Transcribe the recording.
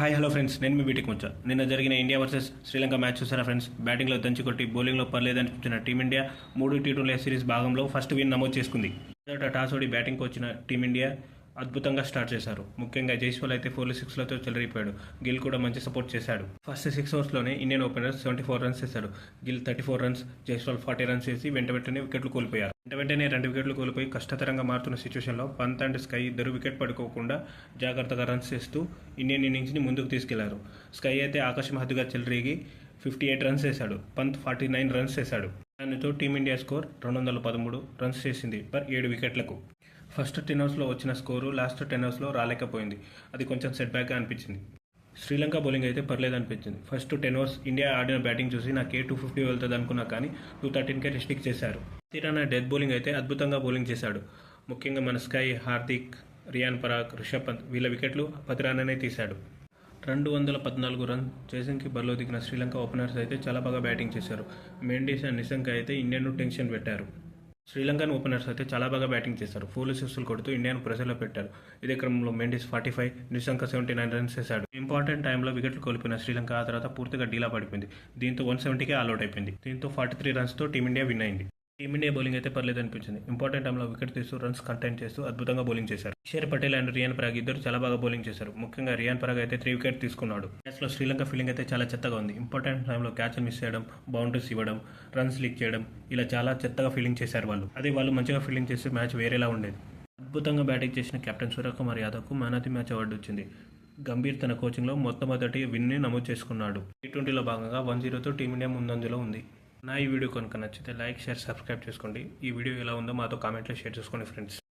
Hi hello friends, నేను మీ బీటికి ముచ్చా. నిన్న జరిగిన ఇండియా వర్సెస్ శ్రీలంక మ్యాచ్ చూసారా ఫ్రెండ్స్? బ్యాటింగ్లో దంచి కొట్టి బౌలింగ్లో పర్లేదనిపించిన టీమిండియా 3 T20 సిరీస్ భాగంలో ఫస్ట్ విన్ నమోదు చేసుకుంది. మొదట టాస్ ఓడి బ్యాటింగ్కి వచ్చిన టీమిండియా అద్భుతంగా స్టార్ట్ చేశారు. ముఖ్యంగా జైస్వాల్ అయితే 4 6లతో చెలరిపోయాడు. గిల్ కూడా మంచి సపోర్ట్ చేశాడు. ఫస్ట్ 6 ఓవర్స్లోనే ఇండియన్ ఓపెనర్ 74 రన్స్ చేశాడు. గిల్ 34 రన్స్, జైస్వాల్ 40 రన్స్ చేసి వెంటనే వికెట్లు కోల్పోయారు. వెంటనే 2 వికెట్లు కోల్పోయి కష్టతరంగా మారుతున్న సిచ్యువేషన్లో పంత్ అండ్ స్కై ఇద్దరు వికెట్ పడుకోకుండా జాగ్రత్తగా రన్స్ చేస్తూ ఇండియన్ ఇన్నింగ్స్ని ముందుకు తీసుకెళ్లారు. స్కై అయితే ఆకాశం హద్దుగా చెలరేగి 58 రన్స్ చేశాడు. పంత్ 49 రన్స్ చేశాడు. దానితో టీమిండియా స్కోర్ 213 రన్స్ చేసింది పర్ 7 వికెట్లకు. ఫస్ట్ 10 ఓవర్స్లో వచ్చిన స్కోరు లాస్ట్ 10 ఓవర్స్లో రాలేకపోయింది. అది కొంచెం సెట్ బ్యాక్గా అనిపించింది. శ్రీలంక బౌలింగ్ అయితే పర్లేదు అనిపించింది. ఫస్ట్ 10 ఓవర్స్ ఇండియా ఆడిన బ్యాటింగ్ చూసి నాకే 250 వెళ్తుంది అనుకున్నా, కానీ 213కే రిస్ట్రిక్ట్ చేశారు. తీరాన డెత్ బౌలింగ్ అయితే అద్భుతంగా బౌలింగ్ చేశాడు. ముఖ్యంగా మన స్కై, హార్దిక్, రియాన్ పరాగ్, రిషబ్ పంత్ వీళ్ళ వికెట్లు 10 రన్నే తీశాడు. 214 రన్ చేసింగ్కి బరిలో దిగిన శ్రీలంక ఓపెనర్స్ అయితే చాలా బాగా బ్యాటింగ్ చేశారు. మెండిస్ అండ్ నిశంక అయితే ఇండియాను టెన్షన్ పెట్టారు. శ్రీలంకన్ ఓపెనర్స్ అయితే చాలా బాగా బ్యాటింగ్ చేశారు. 4 6లు కొడుతూ ఇండియాను ప్రెషర్లో పెట్టారు. ఇదే క్రమంలో మెండిస్ 45, నిశంక 79 రన్స్ చేశాడు. ఇంపార్టెంట్ టైంలో వికెట్లు కోల్పోయిన శ్రీలంక ఆ తర్వాత పూర్తిగా డీలా పడిపోయింది. దీంతో 170కే ఆల్అౌట్ అయిపోయింది. దీంతో 43 రన్స్తో టీమిండియా విన్ అయింది. టీమిండియా బౌలింగ్ అయితే పర్లేదు అనిపించింది. ఇంపార్టెంట్ టైంలో వికెట్ తీస్తూ రన్స్ కంటైన్ చేస్తూ అద్భుతంగా బౌలింగ్ చేశారు. అక్షర్ పటేల్ అండ్ రియాన్ పరాగ్ ఇద్దరు చాలా బాగా బౌలింగ్ చేశారు. ముఖ్యంగా రియాన్ పరాగ్ అయితే 3 వికెట్ తీసుకున్నాడు. మ్యాచ్లో శ్రీలంక ఫీల్డింగ్ అయితే చాలా చెత్తగా ఉంది. ఇంపార్టెంట్ టైంలో క్యాచ్లు మిస్ చేయడం, బౌండరీస్ ఇవ్వడం, రన్స్ లీక్ చేయడం ఇలా చాలా చెత్తగా ఫీల్డింగ్ చేశారు వాళ్ళు. అదే వాళ్ళు మంచిగా ఫీల్డింగ్ చేస్తే మ్యాచ్ వేరేలా ఉండేది. అద్భుతంగా బ్యాటింగ్ చేసిన కెప్టెన్ సూర్యకుమార్ యాదవ్కు man of the match award వచ్చింది. గంభీర్ తన కోచింగ్లో మొట్టమొదటి విన్ని నమోదు చేసుకున్నాడు. T20లో భాగంగా 1-0తో టీమిండియా ముందంజలో ఉంది. నా ఈ వీడియో కనుక నచ్చితే లైక్, షేర్, సబ్స్క్రైబ్ చేసుకోండి. ఈ వీడియో ఎలా ఉందో మాతో కామెంట్లో షేర్ చేసుకోండి ఫ్రెండ్స్.